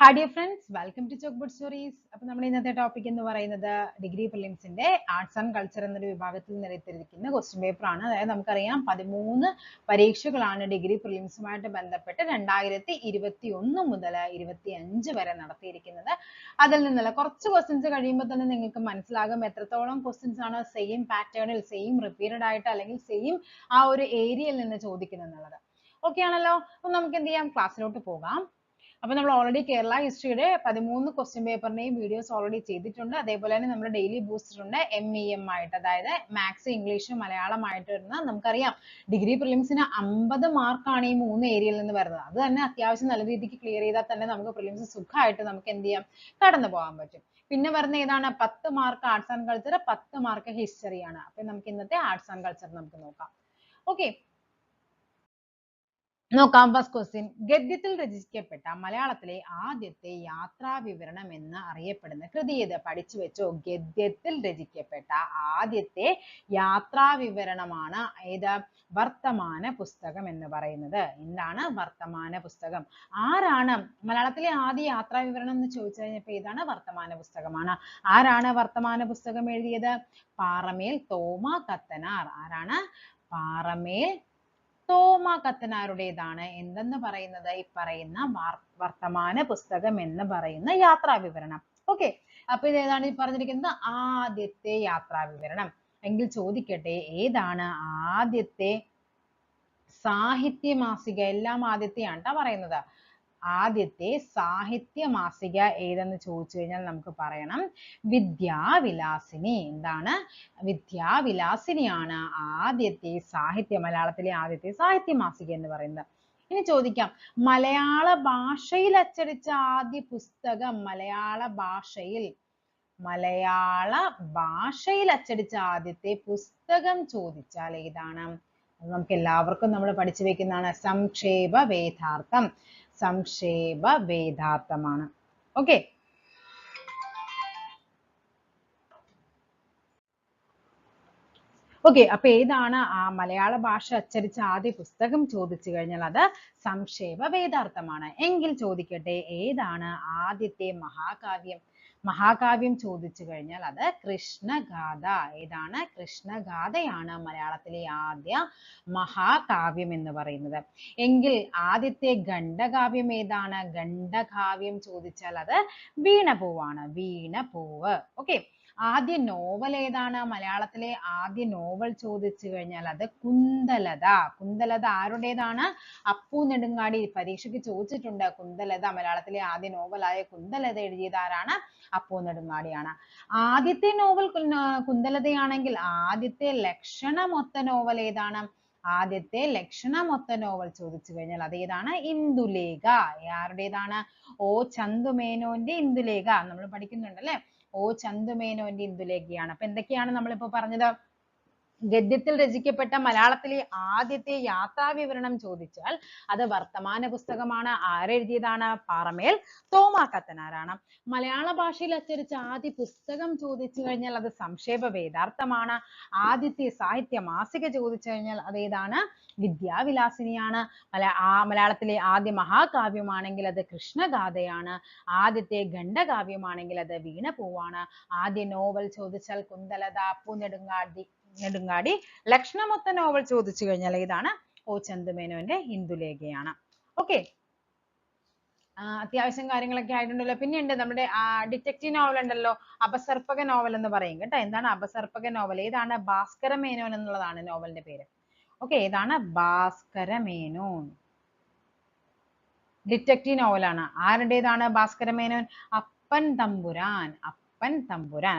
Hi dear friends, welcome to Chalkboard Stories. അപ്പോൾ നമ്മുടെ ഇന്നത്തെ ടോപ്പിക് എന്ന് പറയുന്നത് ഡിഗ്രി പ്രിലിംസിന്റെ ആർട്സ് ആൻഡ് കൾച്ചർ എന്നൊരു വിഭാഗത്തിൽ നിരത്തിയിരിക്കുന്ന ക്വസ്റ്റ്യൻ പേപ്പർ ആണ്. അതായത് നമുക്കറിയാം 13 പരീക്ഷകളാണ് ഡിഗ്രി പ്രിലിംസുമായിട്ട് ബന്ധപ്പെട്ട് 2021 മുതൽ 25 വരെ നടത്തിയിരിക്കുന്നത്. അതിൽ നിന്നുള്ള കുറച്ച് ക്വസ്റ്റ്യൻസ് കഴിയുമ്പോൾ തന്നെ നിങ്ങൾക്ക് മനസ്സിലാകും എത്രത്തോളം ക്വസ്റ്റ്യൻസ് ആണ് സെയിം പാറ്റേണിൽ സെയിം റിപ്പീറ്റഡ് ആയിട്ട് അല്ലെങ്കിൽ സെയിം ആ ഒരു ഏരിയയിൽ നിന്ന് ചോദിക്കുന്നത് എന്നുള്ളത്. ഓക്കെ ആണല്ലോ? അപ്പോൾ നമുക്ക് എന്ത് ചെയ്യാം, ക്ലാസ്സിലോട്ട് പോകാം. അപ്പോൾ നമ്മൾ ഓൾറെഡി കേരള ഹിസ്റ്ററിയുടെ 13 ക്വസ്റ്റ്യൻ പേപ്പറിന്റെയും വീഡിയോസ് ഓൾറെഡി ചെയ്തിട്ടുണ്ട്. അതേപോലെ തന്നെ നമ്മുടെ ഡെയിലി ബൂസ്റ്റർ ഉണ്ട് MEM ആയിട്ട്, അതായത് മാത്സ് ഇംഗ്ലീഷ് മലയാളമായിട്ട് വരുന്ന നമുക്കറിയാം ഡിഗ്രി പ്രിലിംസിന് 50 മാർക്കാണ് ഈ 3 ഏരിയയിൽ നിന്ന് വരുന്നത്. അത് തന്നെ അത്യാവശ്യം നല്ല രീതിക്ക് ക്ലിയർ ചെയ്താൽ തന്നെ നമുക്ക് പ്രിലിംസ് സുഖമായിട്ട് നമുക്ക് എന്ത് ചെയ്യാം, കടന്നു പോകാൻ പറ്റും. പിന്നെ വരുന്ന ഏതാണ്, 10 mark arts and culture, 10 mark history ആണ്. അപ്പോൾ നമുക്ക് ഇന്നത്തെ ആർട്സ് ആൻഡ് കൾച്ചർ നമുക്ക് നോക്കാം. ഓക്കെ, നോക്കാം. ഫസ്റ്റ് ക്വസ്റ്റ്യൻ, ഗദ്യത്തിൽ രചിക്കപ്പെട്ട മലയാളത്തിലെ ആദ്യത്തെ യാത്രാ വിവരണം എന്ന് അറിയപ്പെടുന്ന കൃതി ഏത്? പഠിച്ചു വെച്ചോ. ഗദ്യത്തിൽ രചിക്കപ്പെട്ട ആദ്യത്തെ യാത്രാ വിവരണമാണ് ഏത്? വർത്തമാന പുസ്തകം എന്ന് പറയുന്നത്. എന്താണ് വർത്തമാന പുസ്തകം? ആരാണ് മലയാളത്തിലെ ആദ്യ യാത്രാ വിവരണം എന്ന് ചോദിച്ചു കഴിഞ്ഞപ്പോൾ ഏതാണ്? വർത്തമാന പുസ്തകമാണ്. ആരാണ് വർത്തമാന പുസ്തകം എഴുതിയത്? പാറമേൽ തോമ കത്തനാർ. ആരാണ്? പാറമേൽ തോമ കത്തനാരുടേതാണ് എന്തെന്ന് പറയുന്നത്? ഈ പറയുന്ന വർത്തമാന പുസ്തകം എന്ന് പറയുന്ന യാത്രാ വിവരണം. ഓക്കെ, അപ്പൊ ഇത് ഏതാണ് ഈ പറഞ്ഞിരിക്കുന്നത്? ആദ്യത്തെ യാത്രാ വിവരണം. എങ്കിൽ ചോദിക്കട്ടെ, ഏതാണ് ആദ്യത്തെ സാഹിത്യ മാസിക? എല്ലാം ആദ്യത്തെയാണ് ട്ടാ പറയുന്നത്. ആദ്യത്തെ സാഹിത്യ മാസിക ഏതെന്ന് ചോദിച്ചു കഴിഞ്ഞാൽ നമുക്ക് പറയണം വിദ്യാവിലാസിനി. എന്താണ്? വിദ്യാവിലാസിനിയാണ് ആദ്യത്തെ മലയാളത്തിലെ ആദ്യത്തെ സാഹിത്യ മാസിക എന്ന് പറയുന്നത്. ഇനി ചോദിക്കാം, മലയാള ഭാഷയിൽ അച്ചടിച്ച ആദ്യ പുസ്തകം, മലയാള ഭാഷയിൽ അച്ചടിച്ച ആദ്യത്തെ പുസ്തകം ചോദിച്ചാൽ ഏതാണ്? നമുക്ക് എല്ലാവർക്കും നമ്മൾ പഠിച്ചു വെക്കുന്നതാണ് സംക്ഷേപ വേദാർത്ഥം. സംക്ഷേപ വേദാർത്ഥമാണ്. ഓക്കെ, അപ്പൊ ഏതാണ് ആ മലയാള ഭാഷ അച്ചടിച്ച ആദ്യ പുസ്തകം ചോദിച്ചു കഴിഞ്ഞാൽ അത് സംക്ഷേപ വേദാർത്ഥമാണ്. എങ്കിൽ ചോദിക്കട്ടെ, ഏതാണ് ആദ്യത്തെ മഹാകാവ്യം ചോദിച്ചു കഴിഞ്ഞാൽ അത് കൃഷ്ണഗാഥ. ഏതാണ്? കൃഷ്ണഗാഥയാണ് മലയാളത്തിലെ ആദ്യ മഹാകാവ്യം എന്ന് പറയുന്നത്. എങ്കിൽ ആദ്യത്തെ ഖണ്ഡകാവ്യം ഏതാണ്? ഖണ്ഡകാവ്യം ചോദിച്ചാൽ അത് വീണപൂവാണ്. വീണപൂവ്. ഓക്കെ, ആദ്യ നോവൽ ഏതാണ്? മലയാളത്തിലെ ആദ്യ നോവൽ ചോദിച്ചു കഴിഞ്ഞാൽ അത് കുന്തലത. കുന്തലത ആരുടേതാണ്? അപ്പു നെടുങ്ങാടി. പരീക്ഷയ്ക്ക് ചോദിച്ചിട്ടുണ്ട് കുന്തലത, മലയാളത്തിലെ ആദ്യ നോവലായ കുന്തലത എഴുതിയത് ആരാണ്? അപ്പു നെടുങ്ങാടിയാണ്. ആദ്യത്തെ നോവൽ കുന്തലതയാണെങ്കിൽ ആദ്യത്തെ ലക്ഷണമൊത്ത നോവൽ ഏതാണ്? ആദ്യത്തെ ലക്ഷണമൊത്ത നോവൽ ചോദിച്ചു കഴിഞ്ഞാൽ അത് ഏതാണ്? ഇന്ദുലേഖ. ആരുടേതാണ്? O ചന്തുമേനോന്റെ ഇന്ദുലേഖ. നമ്മൾ പഠിക്കുന്നുണ്ടല്ലേ, O ചന്തുമേനോന്റെ ഇന്ദുലേഖയാണ്. അപ്പൊ എന്തൊക്കെയാണ് നമ്മളിപ്പോ പറഞ്ഞത്? ഗദ്യത്തിൽ രചിക്കപ്പെട്ട മലയാളത്തിലെ ആദ്യത്തെ യാത്രാ വിവരണം ചോദിച്ചാൽ അത് വർത്തമാന പുസ്തകമാണ്. ആരെഴുതിയതാണ്? പാറമേൽ തോമ കത്തനാരാണ്. മലയാള ഭാഷയിൽ അച്ചടിച്ച ആദ്യ പുസ്തകം ചോദിച്ചു കഴിഞ്ഞാൽ അത് സംക്ഷേപ വേദാർത്ഥമാണ്. ആദ്യത്തെ സാഹിത്യ മാസിക ചോദിച്ചു കഴിഞ്ഞാൽ അതേതാണ്? വിദ്യാവിലാസിനിയാണ്. മലയാളത്തിലെ ആദ്യ മഹാകാവ്യമാണെങ്കിൽ അത് കൃഷ്ണഗാഥയാണ്. ആദ്യത്തെ ഖണ്ഡകാവ്യമാണെങ്കിൽ അത് വീണപൂവാണ്. ആദ്യ നോവൽ ചോദിച്ചാൽ കുന്തലത, അപ്പു നെടുങ്ങാടി. ലക്ഷണമൊത്ത നോവൽ ചോദിച്ചു കഴിഞ്ഞാൽ ഏതാണ്? O ചന്തുമേനോന്റെ ഇന്ദുലേഖയാണ്. ഓക്കെ, അത്യാവശ്യം കാര്യങ്ങളൊക്കെ ആയിട്ടുണ്ടല്ലോ. പിന്നെ ഉണ്ട് നമ്മുടെ ഡിറ്റക്റ്റീവ് നോവൽ ഉണ്ടല്ലോ, അപസർപ്പക നോവൽ എന്ന് പറയും കേട്ടോ. എന്താണ് അപസർപ്പക നോവൽ? ഏതാണ്? ഭാസ്കരമേനോൻ എന്നുള്ളതാണ് നോവലിന്റെ പേര്. ഓക്കെ, ഏതാണ്? ഭാസ്കരമേനോൻ. ഡിറ്റക്റ്റീവ് നോവലാണ്. ആരുടേതാണ് ഭാസ്കരമേനോൻ? അപ്പൻ തമ്പുരാൻ.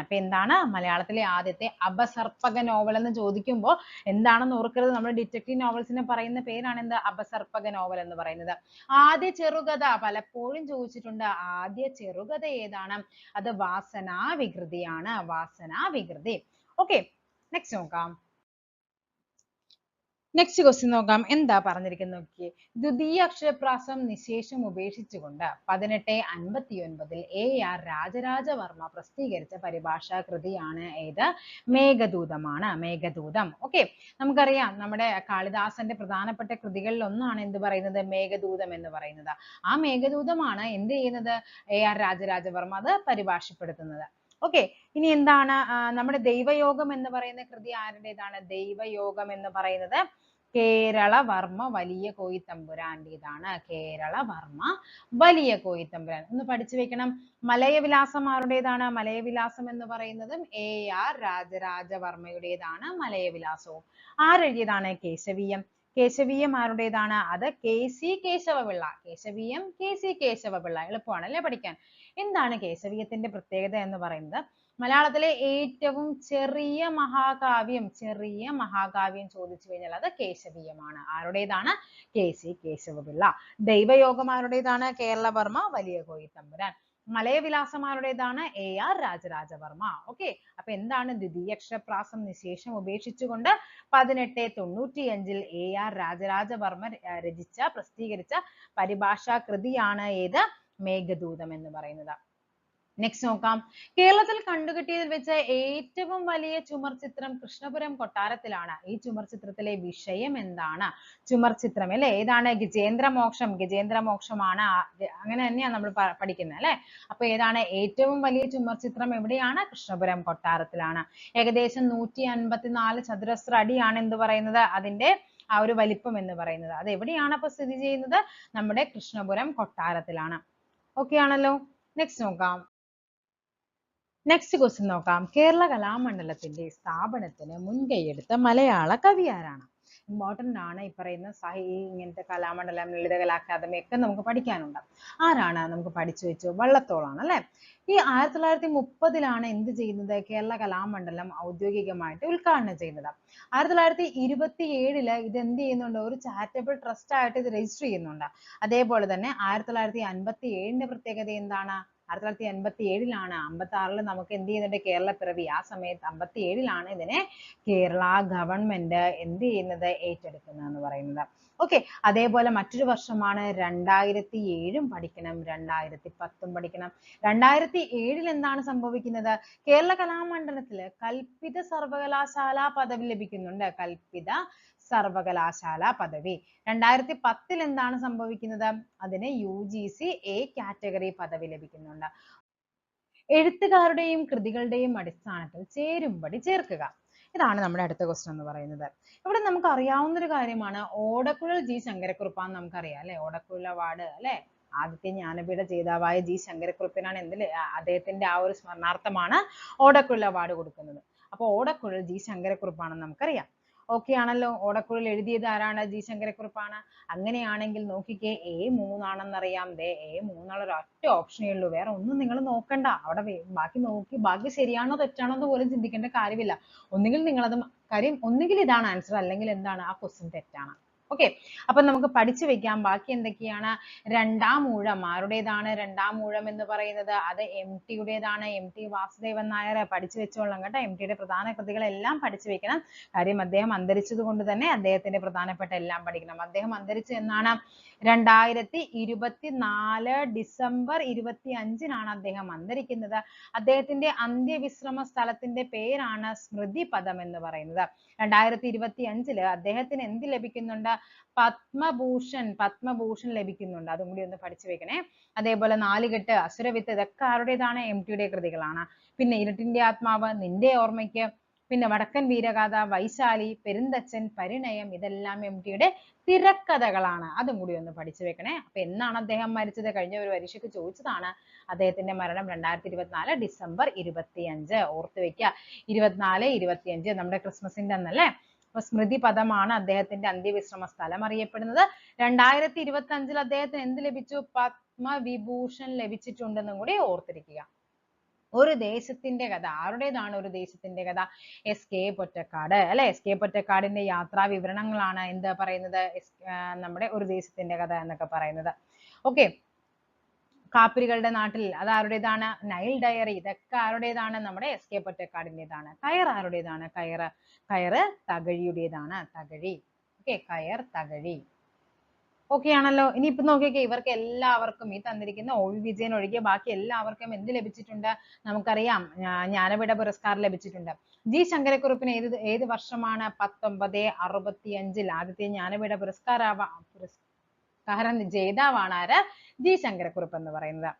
അപ്പൊ എന്താണ് മലയാളത്തിലെ ആദ്യത്തെ അപസർപ്പക നോവൽ എന്ന് ചോദിക്കുമ്പോൾ എന്താണെന്ന് ഓർക്കരുത്, നമ്മൾ ഡിറ്റക്റ്റീവ് നോവൽസിനെ പറയുന്ന പേരാണ് എന്ത്? അപസർപ്പക നോവൽ എന്ന് പറയുന്നത്. ആദ്യ ചെറുകഥ പലപ്പോഴും ചോദിച്ചിട്ടുണ്ട്. ആദ്യ ചെറുകഥ ഏതാണ്? അത് വാസനാവികൃതിയാണ്. വാസനാവികൃതി. ഓക്കെ, നെക്സ്റ്റ് നോക്കാം. നെക്സ്റ്റ് ക്വസ്റ്റ്യൻ നോക്കാം. എന്താ പറഞ്ഞിരിക്കുന്നത് നോക്കിയേ. ദ്വിതീയ അക്ഷരപ്രാസം നിശേഷം ഉപേക്ഷിച്ചുകൊണ്ട് 1859 AR രാജരാജവർമ്മ പ്രസിദ്ധീകരിച്ച പരിഭാഷാ കൃതിയാണ് ഏത്? മേഘദൂതമാണ്. മേഘദൂതം. ഓക്കെ, നമുക്കറിയാം നമ്മുടെ കാളിദാസന്റെ പ്രധാനപ്പെട്ട കൃതികളിൽ ഒന്നാണ് എന്ത് പറയുന്നത്? മേഘദൂതം എന്ന് പറയുന്നത്. ആ മേഘദൂതമാണ് എന്ത് ചെയ്യുന്നത്? AR രാജരാജവർമ്മ അത് പരിഭാഷപ്പെടുത്തുന്നത്. ഓക്കെ, ഇനി എന്താണ് നമ്മുടെ ദൈവയോഗം എന്ന് പറയുന്ന കൃതി ആരുടേതാണ്? ദൈവയോഗം എന്ന് പറയുന്നത് കേരളവർമ്മ വലിയ കോയിത്തമ്പുരാന്റേതാണ്. കേരളവർമ്മ വലിയ കോയിത്തമ്പുരാൻ. ഒന്ന് പഠിച്ചു വെക്കണം. മലയവിലാസം ആരുടേതാണ്? മലയവിലാസം എന്ന് പറയുന്നതും AR രാജരാജവർമ്മയുടേതാണ്. മലയവിലാസവും ആരെഴുതിയതാണ്? കേശവീയം. കേശവീയം ആരുടേതാണ്? അത് KC കേശവപിള്ള. കേശവീയം KC കേശവപിള്ള. എളുപ്പമാണ് അല്ലേ പഠിക്കാൻ? എന്താണ് കേശവീയത്തിന്റെ പ്രത്യേകത എന്ന് പറയുന്നത്? മലയാളത്തിലെ ഏറ്റവും ചെറിയ മഹാകാവ്യം ചോദിച്ചു കഴിഞ്ഞാൽ അത് കേശവീയമാണ്. ആരുടേതാണ്? KC കേശവപിള്ള. ദൈവയോഗം ആരുടേതാണ്? കേരളവർമ്മ വലിയ കോയിത്തമ്പുരാൻ. മലയവിലാസം ആരുടേതാണ്? AR രാജരാജവർമ്മ. ഓക്കെ, അപ്പൊ എന്താണ്? ദ്വിതീയക്ഷരപ്രാസം നിശേഷം ഉപേക്ഷിച്ചുകൊണ്ട് 1895 AR രാജരാജവർമ്മ പ്രസിദ്ധീകരിച്ച പരിഭാഷാ കൃതിയാണ് ഏത്? മേഘദൂതം എന്ന് പറയുന്നത്. നെക്സ്റ്റ് നോക്കാം. കേരളത്തിൽ കണ്ടുകിട്ടിയതിൽ വെച്ച് ഏറ്റവും വലിയ ചുമർ ചിത്രം കൃഷ്ണപുരം കൊട്ടാരത്തിലാണ്. ഈ ചുമർ ചിത്രത്തിലെ വിഷയം എന്താണ്? ചുമർ ചിത്രം അല്ലെ ഏതാണ്? ഗജേന്ദ്രമോക്ഷം. ഗജേന്ദ്രമോക്ഷമാണ്. അങ്ങനെ തന്നെയാണ് നമ്മൾ പഠിക്കുന്നത് അല്ലെ. അപ്പൊ ഏതാണ് ഏറ്റവും വലിയ ചുമർ ചിത്രം? എവിടെയാണ്? കൃഷ്ണപുരം കൊട്ടാരത്തിലാണ്. ഏകദേശം 154 ചതുരശ്ര അടിയാണ് എന്ത് പറയുന്നത്? അതിന്റെ ആ ഒരു വലിപ്പം എന്ന് പറയുന്നത്. അത് എവിടെയാണ് അപ്പൊ സ്ഥിതി ചെയ്യുന്നത്? നമ്മുടെ കൃഷ്ണപുരം കൊട്ടാരത്തിലാണ്. ഓക്കെ ആണല്ലോ. നെക്സ്റ്റ് നോക്കാം. നെക്സ്റ്റ് ക്വസ്റ്റ്യൻ നോക്കാം. കേരള കലാമണ്ഡലത്തിന്റെ സ്ഥാപനത്തിന് മുൻകൈയെടുത്ത മലയാള കവി ആരാണ്? ഇമ്പോർട്ടന്റ് ആണ്. ഈ പറയുന്ന ഇങ്ങനത്തെ കലാമണ്ഡലം, ലളിതകല അക്കാദമി ഒക്കെ നമുക്ക് പഠിക്കാനുണ്ട്. ആരാണ്? നമുക്ക് പഠിച്ചു വെച്ചു. വള്ളത്തോളാണ് അല്ലെ. ഈ 1930 എന്ത് ചെയ്യുന്നത്? കേരള കലാമണ്ഡലം ഔദ്യോഗികമായിട്ട് ഉദ്ഘാടനം ചെയ്യുന്നത്. 1927 ഇത് എന്ത് ചെയ്യുന്നുണ്ട്? ഒരു ചാരിറ്റബിൾ ട്രസ്റ്റ് ആയിട്ട് ഇത് രജിസ്റ്റർ ചെയ്യുന്നുണ്ട്. അതേപോലെ തന്നെ 1957 പ്രത്യേകത എന്താണ്? 1987 56 നമുക്ക് എന്ത് ചെയ്യുന്നുണ്ട്? കേരളപ്പിറവി. ആ സമയത്ത് 57 ഇതിനെ കേരള ഗവൺമെന്റ് എന്ത് ചെയ്യുന്നത്? ഏറ്റെടുക്കുന്നത് എന്ന് പറയുന്നത്. ഓക്കെ, അതേപോലെ മറ്റൊരു വർഷമാണ് 2007 പഠിക്കണം, 2010 പഠിക്കണം. 2007 എന്താണ് സംഭവിക്കുന്നത്? കേരള കലാമണ്ഡലത്തില് കൽപ്പിത സർവകലാശാല പദവി ലഭിക്കുന്നുണ്ട്. കൽപ്പിത സർവകലാശാല പദവി. 2010 എന്താണ് സംഭവിക്കുന്നത്? അതിന് UGC A കാറ്റഗറി പദവി ലഭിക്കുന്നുണ്ട്. എഴുത്തുകാരുടെയും കൃതികളുടെയും അടിസ്ഥാനത്തിൽ ചേരുംപടി ചേർക്കുക. ഇതാണ് നമ്മുടെ അടുത്ത ക്വസ്റ്റ്യൻ എന്ന് പറയുന്നത്. ഇവിടെ നമുക്ക് അറിയാവുന്ന ഒരു കാര്യമാണ്. ഓടക്കുഴൽ G ശങ്കരക്കുറുപ്പാന്ന് നമുക്കറിയാം അല്ലെ. ഓടക്കുഴൽ അവാർഡ് അല്ലെ ആദ്യത്തെ ജ്ഞാനപീഠ ജേതാവായ G ശങ്കരക്കുറുപ്പിനാണ് അദ്ദേഹത്തിന്റെ ആ ഒരു സ്മരണാർത്ഥമാണ് ഓടക്കുഴൽ അവാർഡ് കൊടുക്കുന്നത്. അപ്പൊ ഓടക്കുഴൽ G ശങ്കരക്കുറുപ്പാണെന്ന് നമുക്കറിയാം. ഓക്കെ ആണല്ലോ. ഓടക്കുഴൽ എഴുതിയത് ആരാണ്? G ശങ്കരക്കുറുപ്പാണ്. അങ്ങനെയാണെങ്കിൽ നോക്കിക്കേ, A3 ആണെന്നറിയാം. ദേ A3 ഒരൊറ്റ ഓപ്ഷനേ ഉള്ളൂ. വേറെ ഒന്നും നിങ്ങൾ നോക്കണ്ട. അവിടെ ബാക്കി നോക്കി ബാക്കി ശരിയാണോ തെറ്റാണോ എന്ന് പോലും ചിന്തിക്കേണ്ട കാര്യമില്ല. ഒന്നുകിൽ നിങ്ങളത് കാര്യം ഒന്നുകിൽ ഇതാണ് ആൻസർ, അല്ലെങ്കിൽ എന്താണ് ആ ക്വസ്റ്റ്യൻ തെറ്റാണ്. ഓക്കെ, അപ്പൊ നമുക്ക് പഠിച്ചു വെക്കാം. ബാക്കി എന്തൊക്കെയാണ്? രണ്ടാം ഊഴം ആരുടേതാണ്? രണ്ടാം ഊഴം എന്ന് പറയുന്നത് അത് MT യുടേതാണ്. MT വാസുദേവൻ നായർ. പഠിച്ചു വെച്ചോളാം കേട്ടോ. MT യുടെ പ്രധാന കൃതികളെല്ലാം പഠിച്ചു വെക്കണം. കാര്യം അദ്ദേഹം അന്തരിച്ചത് കൊണ്ട് തന്നെ അദ്ദേഹത്തിന്റെ പ്രധാനപ്പെട്ട എല്ലാം പഠിക്കണം. അദ്ദേഹം അന്തരിച്ചത് എന്നാണ്? 2024 ഡിസംബർ 25 അദ്ദേഹം അന്തരിക്കുന്നത്. അദ്ദേഹത്തിന്റെ അന്ത്യവിശ്രമ സ്ഥലത്തിന്റെ പേരാണ് സ്മൃതിപദം എന്ന് പറയുന്നത്. 2025 അദ്ദേഹത്തിന് എന്ത് ലഭിക്കുന്നുണ്ട്? പത്മഭൂഷൺ ലഭിക്കുന്നുണ്ട്. അതും കൂടി ഒന്ന് പഠിച്ചു വെക്കണേ. അതേപോലെ നാലുകെട്ട്, അസുരവിത്ത് ഇതൊക്കെ ആരുടേതാണ്? MT യുടെ കൃതികളാണ്. പിന്നെ ഇരുട്ടിന്റെ ആത്മാവ്, നിന്റെ ഓർമ്മയ്ക്ക്, പിന്നെ വടക്കൻ വീരഗാഥ, വൈശാലി, പെരുന്തച്ചൻ, പരിണയം ഇതെല്ലാം MT യുടെ തിരക്കഥകളാണ്. അതും കൂടി ഒന്ന് പഠിച്ചു വെക്കണേ. അപ്പൊ എന്നാണ് അദ്ദേഹം മരിച്ചത്? കഴിഞ്ഞ ഒരു പരീക്ഷയ്ക്ക് ചോദിച്ചതാണ്. അദ്ദേഹത്തിന്റെ മരണം 2024 ഡിസംബർ 25. ഓർത്തു വെക്കുക. 24, 25 നമ്മുടെ ക്രിസ്മസിന്റെ അന്നല്ലേ. അപ്പൊ സ്മൃതിപദമാണ് അദ്ദേഹത്തിന്റെ അന്ത്യവിശ്രമ സ്ഥലം അറിയപ്പെടുന്നത്. 2025 അദ്ദേഹത്തിന് എന്ത് ലഭിച്ചു? പത്മവിഭൂഷൺ ലഭിച്ചിട്ടുണ്ടെന്നും കൂടി ഓർത്തിരിക്കുക. ഒരു ദേശത്തിന്റെ കഥ ആരുടേതാണ്? ഒരു ദേശത്തിന്റെ കഥ SK പൊറ്റക്കാട് അല്ലെ. SK പൊറ്റക്കാടിന്റെ യാത്രാ വിവരണങ്ങളാണ് എന്ത് പറയുന്നത്? നമ്മുടെ ഒരു ദേശത്തിന്റെ കഥ എന്നൊക്കെ പറയുന്നത്. ഓക്കെ, കാപ്പിരികളുടെ നാട്ടിൽ അത് ആരുടേതാണ്? നൈൽ ഡയറി ഇതൊക്കെ ആരുടേതാണ്? നമ്മുടെ SK പൊറ്റക്കാടിന്റേതാണ്. കയർ ആരുടേതാണ്? കയറ് തകഴിയുടേതാണ്. തകഴി. ഓക്കെ, കയർ, തകഴി. ഓക്കെ ആണല്ലോ. ഇനിയിപ്പോ നോക്കിയൊക്കെ ഇവർക്ക് എല്ലാവർക്കും ഈ തന്നിരിക്കുന്ന ഒ.വി. വിജയൻ ഒഴികെ ബാക്കി എല്ലാവർക്കും എന്ത് ലഭിച്ചിട്ടുണ്ട്? നമുക്കറിയാം, ജ്ഞാനപീഠ പുരസ്കാരം ലഭിച്ചിട്ടുണ്ട്. ജി ശങ്കരക്കുറുപ്പിന് ഏത് വർഷമാണ്? 1965 ആദ്യത്തെ ജ്ഞാനപീഠ പുരസ്കാരം ജേതാവാണ് ആര്? ജി ശങ്കരക്കുറുപ്പ് എന്ന് പറയുന്നത്.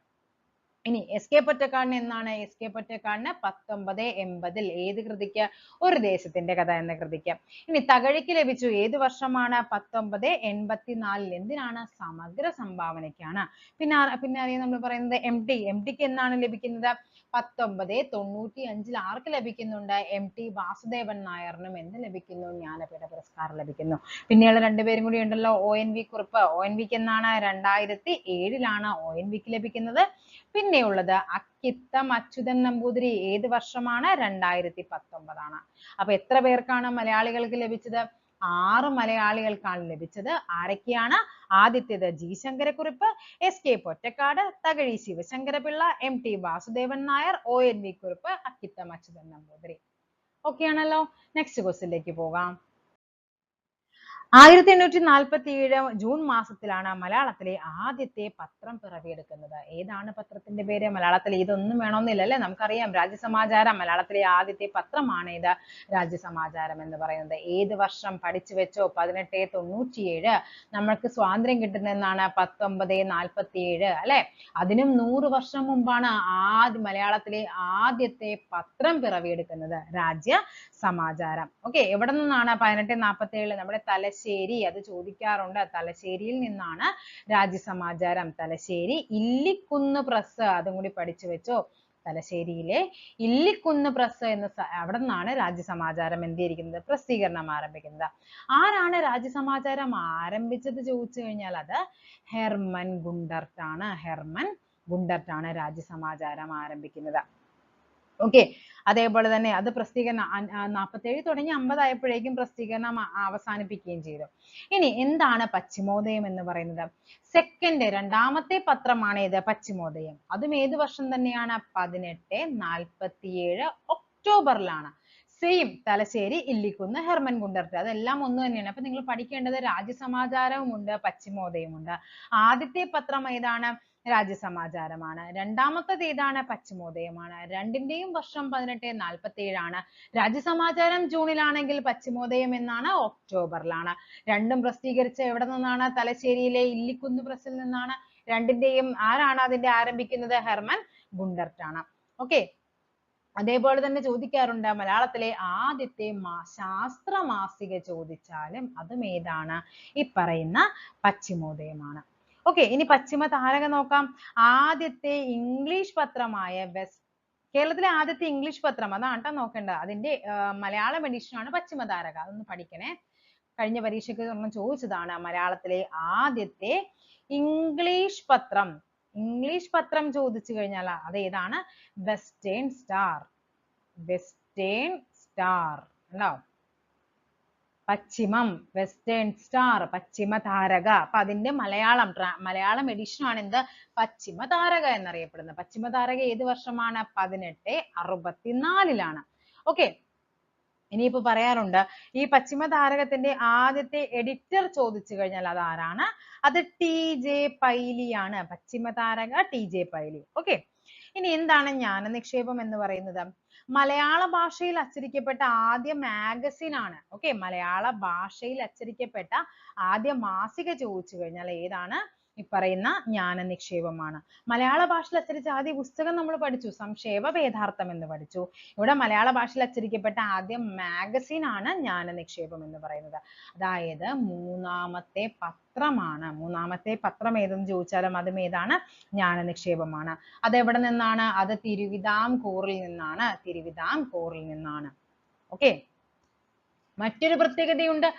ഇനി എസ്.കെ. പൊറ്റക്കാടിന് എന്നാണ്? എസ്.കെ. പൊറ്റക്കാടിന് 1980 ഏത് കൃതിക്ക്? ഒരു ദേശത്തിന്റെ കഥ എന്ന കൃതിക്ക്. ഇനി തകഴിക്ക് ലഭിച്ചു ഏത് വർഷമാണ്? 1984 എന്തിനാണ്? സമഗ്ര സംഭാവനയ്ക്കാണ്. പിന്നെ അറിയാം നമ്മൾ പറയുന്നത് എം.ടിക്ക് എന്നാണ് ലഭിക്കുന്നത്? 1995 ആർക്ക് ലഭിക്കുന്നുണ്ട്? എം.ടി. വാസുദേവൻ നായറിനും എന്ത് ലഭിക്കുന്നു? ജ്ഞാനപീഠ പുരസ്കാരം ലഭിക്കുന്നു. പിന്നെയുള്ള രണ്ടുപേരും കൂടി ഉണ്ടല്ലോ, ONV കുറുപ്പ്. ONVക്ക് എന്നാണ്? 2007 ONVക്ക് ലഭിക്കുന്നത്. പിന്നെയുള്ളത് അക്കിത്തം അച്യുതൻ നമ്പൂതിരി ഏത് വർഷമാണ്? 2019. അപ്പൊ എത്ര പേർക്കാണ് മലയാളികൾക്ക് ലഭിച്ചത്? 6 മലയാളികൾക്കാണ് ലഭിച്ചത്. ആരൊക്കെയാണ്? ആദ്യത്തേത് G Sankarakurup, SK. Pottekkatt, Thakazhi Sivasankarapillai, MT. Vasudevan Nair, ONV Kurup, Akkitham Achuthan Namboothiri. Okay ആണല്ലോ. നെക്സ്റ്റ് ക്വസ്റ്റ്യനിലേക്ക് പോകാം. 1847 ജൂൺ മാസത്തിലാണ് മലയാളത്തിലെ ആദ്യത്തെ പത്രം പിറവിയെടുക്കുന്നത്. ഏതാണ് പത്രത്തിന്റെ പേര്? മലയാളത്തിൽ ഇതൊന്നും വേണമെന്നില്ല അല്ലെ, നമുക്കറിയാം രാജ്യസമാചാരം. മലയാളത്തിലെ ആദ്യത്തെ പത്രമാണ് ഇത് രാജ്യസമാചാരം എന്ന് പറയുന്നത്. ഏത് വർഷം? പഠിച്ചു വെച്ചോ, 1897. നമ്മൾക്ക് സ്വാതന്ത്ര്യം കിട്ടുന്നതെന്നാണ്? 1947 അല്ലെ. അതിനും 100 വർഷം മുമ്പാണ് മലയാളത്തിലെ ആദ്യത്തെ പത്രം പിറവിയെടുക്കുന്നത്, രാജ്യസമാചാരം. ഓക്കെ, എവിടെ നിന്നാണ്? 1847 നമ്മുടെ തലശ്ശേരി, അത് ചോദിക്കാറുണ്ട്. തലശ്ശേരിയിൽ നിന്നാണ് രാജ്യസമാചാരം. തലശ്ശേരി ഇല്ലിക്കുന്ന് പ്രസ്, അതും കൂടി പഠിച്ചു വെച്ചോ. തലശ്ശേരിയിലെ ഇല്ലിക്കുന്ന് പ്രസ് എന്ന അവിടെ നിന്നാണ് രാജ്യസമാചാരം എന്ത് ചെയ്തിരിക്കുന്നത്? പ്രസിദ്ധീകരണം ആരംഭിക്കുന്നത്. ആരാണ് രാജ്യസമാചാരം ആരംഭിച്ചത് ചോദിച്ചു കഴിഞ്ഞാൽ അത് ഹെർമൻ ഗുണ്ടർട്ട് ആണ്. ഹെർമൻ ഗുണ്ടർട്ട് ആണ് രാജ്യസമാചാരം ആരംഭിക്കുന്നത്. ഓക്കെ, അതേപോലെ തന്നെ അത് പ്രസിദ്ധീകരണം 47 തുടങ്ങി 50 ആയപ്പോഴേക്കും പ്രസിദ്ധീകരണം അവസാനിപ്പിക്കുകയും ചെയ്തു. ഇനി എന്താണ് പശ്ചിമോദയം എന്ന് പറയുന്നത്? രണ്ടാമത്തെ പത്രമാണ് ഇത് പശ്ചിമോദയം. അതും ഏത് വർഷം തന്നെയാണ്? 1847 ഒക്ടോബറിലാണ്. Same Thalassery, Illikkunnu, Hermann Gundert, അതെല്ലാം ഒന്ന് തന്നെയാണ്. അപ്പൊ നിങ്ങൾ പഠിക്കേണ്ടത് രാജ്യസമാചാരവും ഉണ്ട്, പശ്ചിമോദയവും ഉണ്ട്. ആദ്യത്തെ പത്രം ഏതാണ്? രാജ്യസമാചാരമാണ്. രണ്ടാമത്തേത് ഏതാണ്? പശ്ചിമോദയമാണ്. രണ്ടിന്റെയും വർഷം 1847. രാജ്യസമാചാരം ജൂണിലാണെങ്കിൽ പശ്ചിമോദയം എന്നാണ്? ഒക്ടോബറിലാണ്. രണ്ടും പ്രസിദ്ധീകരിച്ച എവിടെ നിന്നാണ്? തലശ്ശേരിയിലെ ഇല്ലിക്കുന്ന് പ്രസിൽ നിന്നാണ്. രണ്ടിന്റെയും ആരാണ് അതിന്റെ ആരംഭിക്കുന്നത്? ഹെർമൻ ഗുണ്ടർട്ട് ആണ്. ഓക്കെ, അതേപോലെ തന്നെ ചോദിക്കാറുണ്ട് മലയാളത്തിലെ ആദ്യത്തെ ശാസ്ത്ര മാസിക ചോദിച്ചാലും അതും ഏതാണ്? ഈ പറയുന്ന പശ്ചിമോദയമാണ്. ഓക്കെ, ഇനി പശ്ചിമ താരക നോക്കാം. ആദ്യത്തെ ഇംഗ്ലീഷ് പത്രമായ കേരളത്തിലെ ആദ്യത്തെ ഇംഗ്ലീഷ് പത്രം, അതാണ് ട്ടോ നോക്കേണ്ടത്. അതിന്റെ മലയാളം എഡിഷൻ ആണ് പശ്ചിമ താരക. അതൊന്ന് പഠിക്കണേ. കഴിഞ്ഞ പരീക്ഷയ്ക്ക് ഒരെണ്ണം ചോദിച്ചതാണ് മലയാളത്തിലെ ആദ്യത്തെ ഇംഗ്ലീഷ് പത്രം. ഇംഗ്ലീഷ് പത്രം ചോദിച്ചു കഴിഞ്ഞാൽ അത് ഏതാണ്? Western star. വെസ്റ്റേൺ സ്റ്റാർ ഉണ്ടോ? പശ്ചിമം, വെസ്റ്റേൺ സ്റ്റാർ, പശ്ചിമ താരക. അപ്പൊ അതിന്റെ മലയാളം എഡിഷൻ ആണ് എന്ത്? പശ്ചിമ താരക എന്നറിയപ്പെടുന്നത്. പശ്ചിമ താരക ഏത് വർഷമാണ്? 1864. ഓക്കെ, ഇനിയിപ്പോ പറയാറുണ്ട് ഈ പശ്ചിമ താരകത്തിന്റെ ആദ്യത്തെ എഡിറ്റർ ചോദിച്ചു കഴിഞ്ഞാൽ അത് ആരാണ്? അത് TJ പൈലിയാണ്. പശ്ചിമ താരക TJ പൈലി. ഓക്കെ, ഇനി എന്താണ് ജ്ഞാനനിക്ഷേപം എന്ന് പറയുന്നത്? മലയാള ഭാഷയിൽ അച്ചടിക്കപ്പെട്ട ആദ്യ മാഗസിൻ ആണ്. ഓക്കെ, മലയാള ഭാഷയിൽ അച്ചടിക്കപ്പെട്ട ആദ്യ മാസിക ചോദിച്ചു കഴിഞ്ഞാൽ ഏതാണ്? ഈ പറയുന്ന ജ്ഞാനനിക്ഷേപമാണ്. മലയാള ഭാഷയിൽ അച്ചടിച്ച ആദ്യ പുസ്തകം നമ്മൾ പഠിച്ചു, സംക്ഷേപ വേദാർത്ഥം എന്ന് പഠിച്ചു. ഇവിടെ മലയാള ഭാഷയിൽ അച്ചടിക്കപ്പെട്ട ആദ്യ മാഗസിൻ ആണ് ജ്ഞാനനിക്ഷേപം എന്ന് പറയുന്നത്. അതായത് മൂന്നാമത്തെ പത്രമാണ്. മൂന്നാമത്തെ പത്രം ഏതെന്ന് ചോദിച്ചാലും അതും ഏതാണ്? ജ്ഞാനനിക്ഷേപമാണ്. അത് എവിടെ നിന്നാണ്? അത് തിരുവിതാംകൂറിൽ നിന്നാണ്. തിരുവിതാംകൂറിൽ നിന്നാണ്. ഓക്കെ, മറ്റൊരു പ്രത്യേകതയുണ്ട്,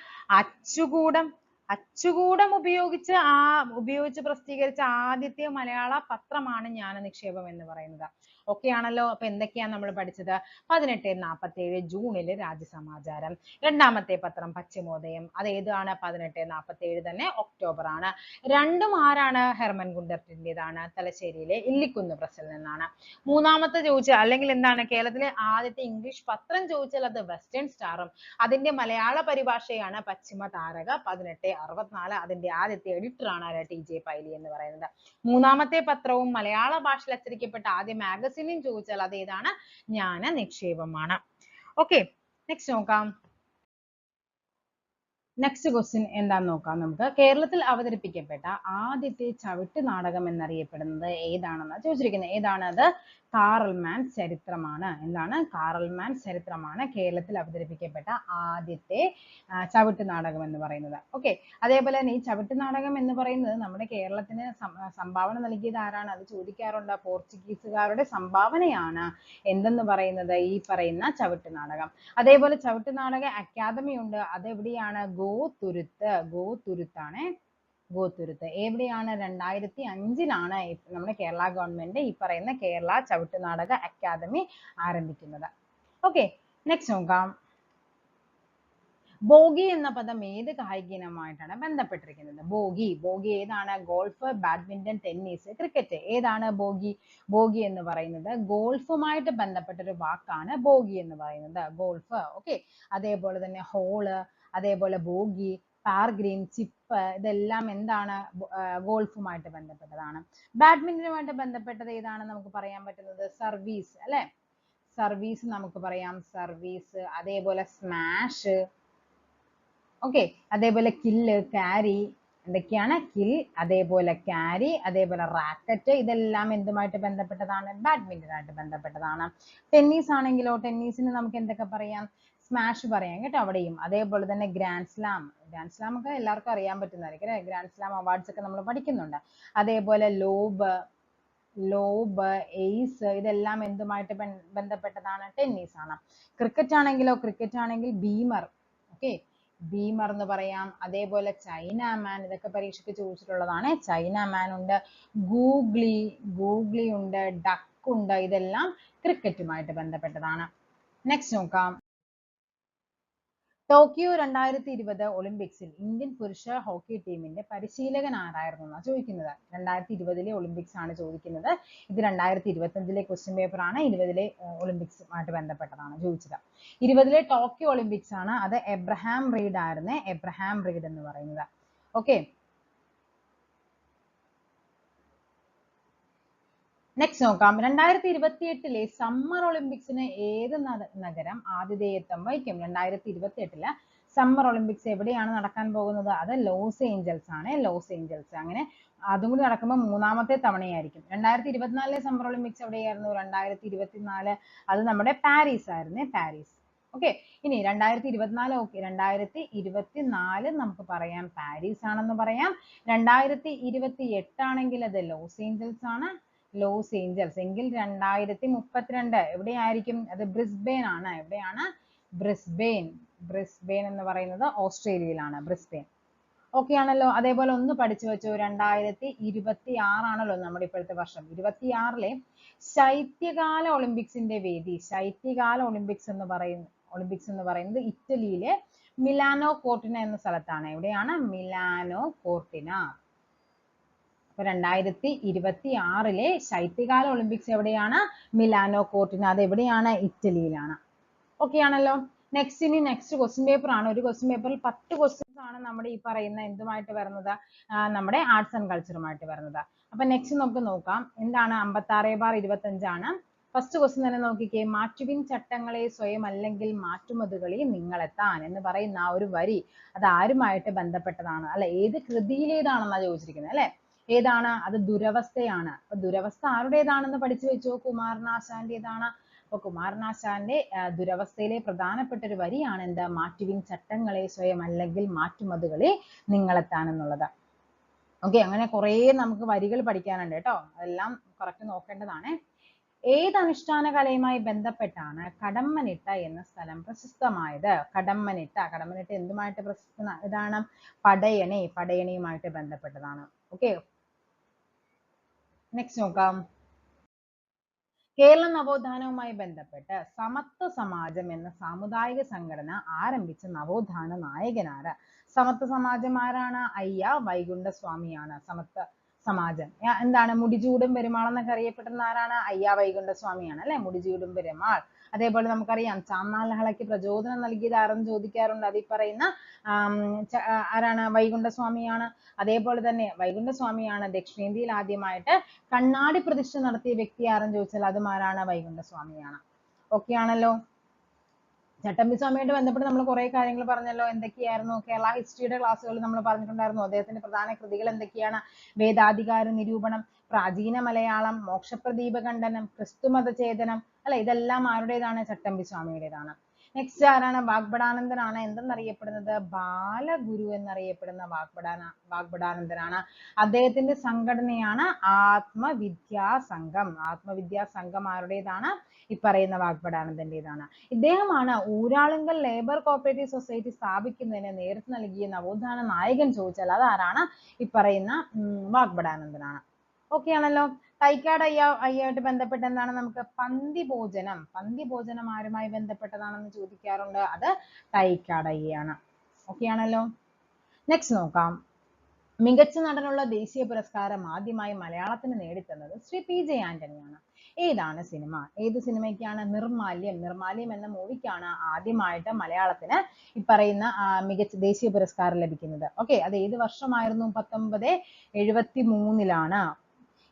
അച്ചുകൂടം. അച്ചുകൂടം ഉപയോഗിച്ച് പ്രസിദ്ധീകരിച്ച ആദ്യത്തെ മലയാള പത്രമാണ് ജ്ഞാനനിക്ഷേപം എന്ന് പറയുന്നത്. ഓക്കെ ആണല്ലോ. അപ്പൊ എന്തൊക്കെയാണ് നമ്മൾ പഠിച്ചത്? 1847 ജൂണിൽ രാജ്യസമാചാരം. രണ്ടാമത്തെ പത്രം പശ്ചിമോദയം. അത് ഏതാണ്? 1847 തന്നെ ഒക്ടോബർ ആണ്. രണ്ടും ആരാണ്? ഹെർമൻ ഗുണ്ടർട്ടിന്റേതാണ്. തലശ്ശേരിയിലെ ഇല്ലിക്കുന്ന് പ്രസിൽ നിന്നാണ്. മൂന്നാമത്തെ ചോദിച്ചാൽ അല്ലെങ്കിൽ എന്താണ് കേരളത്തിലെ ആദ്യത്തെ ഇംഗ്ലീഷ് പത്രം ചോദിച്ചാൽ അത് വെസ്റ്റേൺ സ്റ്റാറും അതിന്റെ മലയാള പരിഭാഷയാണ് പശ്ചിമ താരക 1864. അതിന്റെ ആദ്യത്തെ എഡിറ്റർ ആണ് TJ പൈലി എന്ന് പറയുന്നത്. മൂന്നാമത്തെ പത്രവും മലയാള ഭാഷയിൽ അച്ചടിക്കപ്പെട്ട ആദ്യ മാഗസിനും ചോദിച്ചാൽ അത് ഏതാണ്? ജ്ഞാന നിക്ഷേപമാണ്. ഓക്കെ, നെക്സ്റ്റ് നോക്കാം. നെക്സ്റ്റ് ക്വസ്റ്റ്യൻ എന്താന്ന് നോക്കാം നമുക്ക്. കേരളത്തിൽ അവതരിപ്പിക്കപ്പെട്ട ആദ്യത്തെ ചവിട്ട് നാടകം എന്നറിയപ്പെടുന്നത് ഏതാണെന്ന് ചോദിച്ചിരിക്കുന്നത്. ഏതാണത്? കാറൽമാൻ ചരിത്രമാണ്. എന്താണ്? കാറൽമാൻ ചരിത്രമാണ് കേരളത്തിൽ അവതരിപ്പിക്കപ്പെട്ട ആദ്യത്തെ ചവിട്ട് നാടകം എന്ന് പറയുന്നത്. ഓക്കെ, അതേപോലെ തന്നെ ഈ ചവിട്ട് നാടകം എന്ന് പറയുന്നത് നമ്മുടെ കേരളത്തിന് സംഭാവന നൽകിയത് ആരാണ്? അത് ചോദിക്കാറുണ്ട്. പോർച്ചുഗീസുകാരുടെ സംഭാവനയാണ് എന്തെന്ന് പറയുന്നത്? ഈ പറയുന്ന ചവിട്ട് നാടകം. അതേപോലെ ചവിട്ട് നാടക അക്കാദമി ഉണ്ട്. അത് എവിടെയാണ്? ഗോതുരുത്താണ്. ഗോതുരുത്ത് എവിടെയാണ്? 2005-ലാണ് നമ്മുടെ കേരള ഗവൺമെന്റ് ഈ പറയുന്ന കേരള ചവിട്ട് നാടക അക്കാദമി ആരംഭിക്കുന്നത്. ഓക്കെ, നെക്സ്റ്റ് നോക്കാം. ബോഗി എന്ന പദം ഏത് കായിക ഇനമായിട്ടാണ് ബന്ധപ്പെട്ടിരിക്കുന്നത്? ബോഗി ഏതാണ്? Golf, badminton, tennis, cricket. ഏതാണ് ബോഗി? ബോഗി എന്ന് പറയുന്നത് ഗോൾഫുമായിട്ട് ബന്ധപ്പെട്ട ഒരു വാക്കാണ് ബോഗി എന്ന് പറയുന്നത്. ഗോൾഫ്. ഓക്കെ, അതേപോലെ തന്നെ ഹോള്, അതേപോലെ ബോഗി, പാർഗ്രീൻ, ചിപ്പ്, ഇതെല്ലാം എന്താണ്? ഗോൾഫുമായിട്ട് ബന്ധപ്പെട്ടതാണ്. ബാഡ്മിന്റനുമായിട്ട് ബന്ധപ്പെട്ടത് ഏതാണ് നമുക്ക് പറയാൻ പറ്റുന്നത്? സർവീസ് അല്ലെ? സർവീസ് നമുക്ക് പറയാം. സർവീസ്, അതേപോലെ സ്മാഷ്. ഓക്കെ, അതേപോലെ കില്ല്, ക്യാരി. എന്തൊക്കെയാണ്? കിൽ, അതേപോലെ ക്യാരി, അതേപോലെ റാക്കറ്റ്. ഇതെല്ലാം എന്തുമായിട്ട് ബന്ധപ്പെട്ടതാണ്? ബാഡ്മിന്റനായിട്ട് ബന്ധപ്പെട്ടതാണ്. ടെന്നീസ് ആണെങ്കിലോ, ടെന്നീസിന് നമുക്ക് എന്തൊക്കെ പറയാം? സ്മാഷ് പറയാം കേട്ടോ അവിടെയും. അതേപോലെ തന്നെ ഗ്രാൻഡ് സ്ലാം ഒക്കെ എല്ലാവർക്കും അറിയാൻ പറ്റുന്നതായിരിക്കും അല്ലെ? ഗ്രാൻഡ് സ്ലാം അവാർഡ്സ് ഒക്കെ നമ്മൾ പഠിക്കുന്നുണ്ട്. അതേപോലെ ലോബ്, എയ്സ്, ഇതെല്ലാം എന്തുമായിട്ട് ബന്ധപ്പെട്ടതാണ്? ടെന്നീസ് ആണ്. ക്രിക്കറ്റ് ആണെങ്കിൽ ബീമർ. ഓക്കെ, ബീമർ എന്ന് പറയാം. അതേപോലെ ചൈനാമാൻ, ഇതൊക്കെ പരീക്ഷയ്ക്ക് ചോദിച്ചിട്ടുള്ളതാണ്. ചൈനാമാൻ ഉണ്ട്. ഗൂഗ്ലി ഉണ്ട്. ഡക്ക് ഉണ്ട്. ഇതെല്ലാം ക്രിക്കറ്റുമായിട്ട് ബന്ധപ്പെട്ടതാണ്. നെക്സ്റ്റ് നോക്കാം. ടോക്കിയോ 2020 ഒളിമ്പിക്സിൽ ഇന്ത്യൻ പുരുഷ ഹോക്കി ടീമിന്റെ പരിശീലകൻ ആരായിരുന്നു എന്നാണ് ചോദിക്കുന്നത്. 2020 ഒളിമ്പിക്സ് ആണ് ചോദിക്കുന്നത്. ഇത് 2025 ക്വസ്റ്റ്യൻ പേപ്പർ ആണ്. 20 ഒളിമ്പിക്സുമായിട്ട് ബന്ധപ്പെട്ടതാണ് ചോദിച്ചത്. 20 ടോക്കിയോ ഒളിമ്പിക്സ് ആണ്. അത് എബ്രഹാം റീഡ് ആയിരുന്നു. എബ്രഹാം റീഡ് എന്ന് പറയുന്നത്. ഓക്കെ, നെക്സ്റ്റ് നോക്കാം. 2028 സമ്മർ ഒളിമ്പിക്സിന് ഏത് നഗരം ആതിഥേയത്വം വഹിക്കും? 2028 സമ്മർ ഒളിമ്പിക്സ് എവിടെയാണ് നടക്കാൻ പോകുന്നത്? അത് ലോസ് ഏഞ്ചൽസ് ആണ്. Los Angeles. അങ്ങനെ അതും കൂടി നടക്കുമ്പോൾ മൂന്നാമത്തെ തവണയായിരിക്കും. 2024 സമ്മർ ഒളിമ്പിക്സ് എവിടെയായിരുന്നു? 2024 അത് നമ്മുടെ പാരീസ് ആയിരുന്നു. പാരീസ്. ഓക്കെ, ഇനി 2024 ഓക്കെ, 2024 നമുക്ക് പറയാം പാരീസ് ആണെന്ന് പറയാം. 2028 ആണെങ്കിൽ അത് ലോസ് ഏഞ്ചൽസ് ആണ്. ലോസ് ഏഞ്ചൽസ് എങ്കിൽ 2032 എവിടെയായിരിക്കും? അത് ബ്രിസ്ബെയിൻ ആണ്. എവിടെയാണ്? ബ്രിസ്ബെയിൻ എന്ന് പറയുന്നത് ഓസ്ട്രേലിയയിലാണ്. ബ്രിസ്ബെയിൻ. ഓക്കെ ആണല്ലോ. അതേപോലെ ഒന്ന് പഠിച്ചു വെച്ചു. 2026 ആണല്ലോ നമ്മുടെ ഇപ്പോഴത്തെ വർഷം. 26 ശൈത്യകാല ഒളിമ്പിക്സിന്റെ വേദി. ശൈത്യകാല ഒളിമ്പിക്സ് എന്ന് പറയുന്നത് ഇറ്റലിയിലെ മിലാനോ കോർട്ടിന എന്ന സ്ഥലത്താണ്. എവിടെയാണ്? Milano Cortina. അപ്പൊ 2026 ശൈത്യകാല ഒളിമ്പിക്സ് എവിടെയാണ്? Milano Cortina. അത് എവിടെയാണ്? ഇറ്റലിയിലാണ്. ഓക്കെ ആണല്ലോ. നെക്സ്റ്റ് ക്വസ്റ്റ്യൻ പേപ്പർ ആണ്. ഒരു ക്വസ്റ്റ്യൻ പേപ്പറിൽ 10 ക്വസ്റ്റ്യൻസ് ആണ് നമ്മുടെ ഈ പറയുന്ന എന്തുമായിട്ട് വരുന്നത്? നമ്മുടെ ആർട്സ് ആൻഡ് കൾച്ചറുമായിട്ട് വരുന്നത്. അപ്പൊ നെക്സ്റ്റ് നമുക്ക് നോക്കാം. എന്താണ്? 56/25 ആണ്. ഫസ്റ്റ് ക്വസ്റ്റ്യൻ തന്നെ നോക്കിക്കേ. മാറ്റുവിൻ ചട്ടങ്ങളെ സ്വയം അല്ലെങ്കിൽ മാറ്റുമതുകളെ നിങ്ങളെത്താൻ എന്ന് പറയുന്ന ആ ഒരു വരി അത് ആരുമായിട്ട് ബന്ധപ്പെട്ടതാണ്? അല്ലെ, ഏത് കൃതിയിലേതാണെന്നാണ് ചോദിച്ചിരിക്കുന്നത് അല്ലെ? ഏതാണ്? അത് ദുരവസ്ഥയാണ്. അപ്പൊ ദുരവസ്ഥ ആരുടേതാണെന്ന് പഠിച്ചു വെച്ചോ. കുമാരനാശാന്റേതാണ്. അപ്പൊ കുമാരനാശാന്റെ ദുരവസ്ഥയിലെ പ്രധാനപ്പെട്ട ഒരു വരിയാണ് എന്ത്? മാറ്റുവിൻ ചട്ടങ്ങളെ സ്വയം അല്ലെങ്കിൽ മാറ്റുമതുകളെ നിങ്ങളെത്താൻ എന്നുള്ളത്. ഓക്കെ, അങ്ങനെ കുറെ നമുക്ക് വരികൾ പഠിക്കാനുണ്ട് കേട്ടോ. അതെല്ലാം കറക്റ്റ് നോക്കേണ്ടതാണ്. ഏത് അനുഷ്ഠാന കലയുമായി ബന്ധപ്പെട്ടാണ് കടമ്മനിട്ട എന്ന സ്ഥലം പ്രശസ്തമായത്? കടമ്മനിട്ട എന്തുമായിട്ട് പ്രശസ്ത ഇതാണ്? പടയണിയുമായിട്ട് ബന്ധപ്പെട്ടതാണ്. ഓക്കെ, നെക്സ്റ്റ് നോക്കാം. കേരള നവോത്ഥാനവുമായി ബന്ധപ്പെട്ട് സമത്വ സമാജം എന്ന സാമുദായിക സംഘടന ആരംഭിച്ച നവോത്ഥാന നായകനാര്? സമത്വ സമാജം ആരാണ്? അയ്യ വൈകുണ്ഠസ്വാമിയാണ് സമത്വ സമാജം. എന്താണ്? മുടിചൂടും പെരുമാൾ എന്നൊക്കെ അറിയപ്പെടുന്ന ആരാണ്? അയ്യ വൈകുണ്ഠസ്വാമിയാണ് അല്ലെ, മുടിചൂടും പെരുമാൾ. അതേപോലെ നമുക്കറിയാം ചാന്നാർ ലഹളയ്ക്ക് പ്രചോദനം നൽകിയത് ആരെന്ന് ചോദിക്കാറുണ്ട്. അത് ഈ പറയുന്ന ആരാണ്? വൈകുണ്ഠസ്വാമിയാണ്. അതേപോലെ തന്നെ വൈകുണ്ഠസ്വാമിയാണ് ദക്ഷിണേന്ത്യയിൽ ആദ്യമായിട്ട് കണ്ണാടി പ്രതിഷ്ഠ നടത്തിയ വ്യക്തി ആരെന്ന് ചോദിച്ചാൽ അതും ആരാണ്? വൈകുണ്ഠസ്വാമിയാണ്. ഓക്കെ ആണല്ലോ. ചട്ടമ്പിസ്വാമിയായിട്ട് ബന്ധപ്പെട്ട് നമ്മൾ കുറെ കാര്യങ്ങൾ പറഞ്ഞല്ലോ. എന്തൊക്കെയായിരുന്നു? കേരള ഹിസ്റ്ററിയുടെ ക്ലാസ്സുകളിൽ നമ്മൾ പറഞ്ഞിട്ടുണ്ടായിരുന്നു. അദ്ദേഹത്തിന്റെ പ്രധാന കൃതികൾ എന്തൊക്കെയാണ്? വേദാധികാര നിരൂപണം, പ്രാചീന മലയാളം, മോക്ഷപ്രദീപ ഖണ്ഡനം, ക്രിസ്തുമത ചേതനം അല്ലെ, ഇതെല്ലാം ആരുടേതാണ്? ചട്ടമ്പിസ്വാമിയുടേതാണ്. നെക്സ്റ്റ് ആരാണ്? വാഗ്ഭടാനന്ദനാണ് എന്തെന്നറിയപ്പെടുന്നത്? ബാലഗുരു എന്നറിയപ്പെടുന്ന വാഗ്ഭടാനന്ദനാണ്. അദ്ദേഹത്തിന്റെ സംഘടനയാണ് ആത്മവിദ്യാ സംഘം ആരുടേതാണ്? ഈ പറയുന്ന വാഗ്ഭടാനന്ദന്റേതാണ്. ഇദ്ദേഹമാണ് ഊരാളുങ്കൽ ലേബർ കോപ്പറേറ്റീവ് സൊസൈറ്റി സ്ഥാപിക്കുന്നതിന് നേതൃത്വം നൽകിയ നവോത്ഥാന നായകൻ ചോദിച്ചാൽ അതാരാണ്? ഈ പറയുന്ന വാഗ്ഭടാനന്ദനാണ്. ഓക്കെ ആണല്ലോ. തൈക്കാട് അയ്യയായിട്ട് ബന്ധപ്പെട്ട് എന്താണ്? നമുക്ക് പന്തി ഭോജനം ആരുമായി ബന്ധപ്പെട്ടതാണെന്ന് ചോദിക്കാറുണ്ട്. അത് തൈക്കാട് അയ്യയാണ്. ഓക്കെ ആണല്ലോ. നെക്സ്റ്റ് നോക്കാം. മികച്ച നടനുള്ള ദേശീയ പുരസ്കാരം ആദ്യമായി മലയാളത്തിന് നേടിത്തന്നത് ശ്രീ PJ ആന്റണിയാണ്. ഏതാണ് സിനിമ? ഏത് സിനിമയ്ക്കാണ്? നിർമാല്യം എന്ന മൂവിക്കാണ് ആദ്യമായിട്ട് മലയാളത്തിന് ഈ പറയുന്ന മികച്ച ദേശീയ പുരസ്കാരം ലഭിക്കുന്നത്. ഓക്കെ, അത് ഏത് വർഷമായിരുന്നു? 1973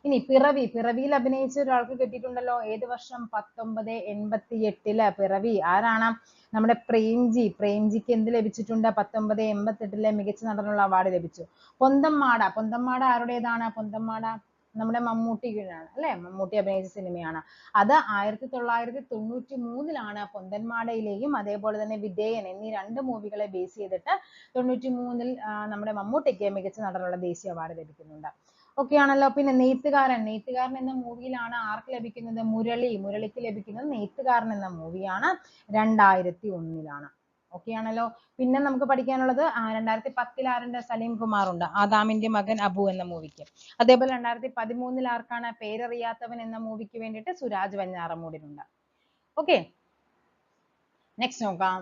ഇനി പിറവിയിൽ അഭിനയിച്ച ഒരാൾക്ക് കിട്ടിയിട്ടുണ്ടല്ലോ. ഏത് വർഷം? 1988 പിറവി ആരാണ്? നമ്മുടെ പ്രേംജിക്ക് എന്ത് ലഭിച്ചിട്ടുണ്ട്? 1988 മികച്ച നടനുള്ള അവാർഡ് ലഭിച്ചു. പൊന്തംമാട ആരുടേതാണ്? പൊന്തംമാട നമ്മുടെ മമ്മൂട്ടിയാണ് അല്ലെ, മമ്മൂട്ടി അഭിനയിച്ച സിനിമയാണ്. അത് 1993 പൊന്തന്മാടയിലെയും അതേപോലെ തന്നെ വിധേയൻ എന്നീ 2 മൂവികളെ ബേസ് ചെയ്തിട്ട് 93 നമ്മുടെ മമ്മൂട്ടിക്ക് മികച്ച നടനുള്ള ദേശീയ അവാർഡ് ലഭിക്കുന്നുണ്ട്. ഓക്കെ ആണല്ലോ. പിന്നെ നെയ്ത്തുകാരൻ എന്ന മൂവിയിലാണ് ആർക്ക് ലഭിക്കുന്നത്? മുരളിക്ക് ലഭിക്കുന്നത് നെയ്ത്തുകാരൻ എന്ന മൂവിയാണ് 2001. ഓക്കെ ആണല്ലോ. പിന്നെ നമുക്ക് പഠിക്കാനുള്ളത് 2010 ആരുണ്ട്? സലീം കുമാർ ഉണ്ട്, ആദാമിന്റെ മകൻ അബു എന്ന മൂവിക്ക്. അതേപോലെ 2013 ആർക്കാണ്? പേരറിയാത്തവൻ എന്ന മൂവിക്ക് വേണ്ടിയിട്ട് സുരാജ് വെഞ്ഞാറമൂടിനുണ്ട്. ഓക്കെ, നെക്സ്റ്റ് നോക്കാം.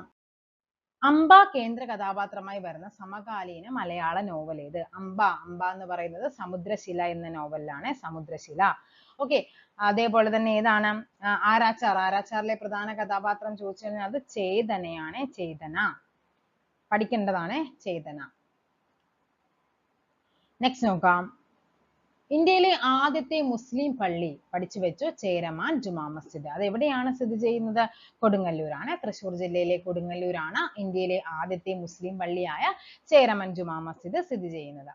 അംബ കേന്ദ്ര കഥാപാത്രമായി വരുന്ന സമകാലീന മലയാള നോവൽ ഏത്? അംബ എന്ന് പറയുന്നത് സമുദ്രശില എന്ന നോവലിലാണ്. സമുദ്രശില. ഓക്കെ, അതേപോലെ തന്നെ ഏതാണ്? ആരാച്ചാറിലെ പ്രധാന കഥാപാത്രം ചോദിച്ചു കഴിഞ്ഞാൽ അത് ചേതനയാണ്. ചേതന പഠിക്കേണ്ടതാണ്. ചേതന. നെക്സ്റ്റ് നോക്കാം. ഇന്ത്യയിലെ ആദ്യത്തെ മുസ്ലിം പള്ളി പഠിച്ചു വെച്ചു. ചേരമാൻ ജുമാ മസ്ജിദ്. അത് എവിടെയാണ് സ്ഥിതി ചെയ്യുന്നത്? കൊടുങ്ങല്ലൂരാണ്. തൃശ്ശൂർ ജില്ലയിലെ കൊടുങ്ങല്ലൂരാണ് ഇന്ത്യയിലെ ആദ്യത്തെ മുസ്ലിം പള്ളിയായ ചേരമാൻ ജുമാ മസ്ജിദ് സ്ഥിതി ചെയ്യുന്നത്.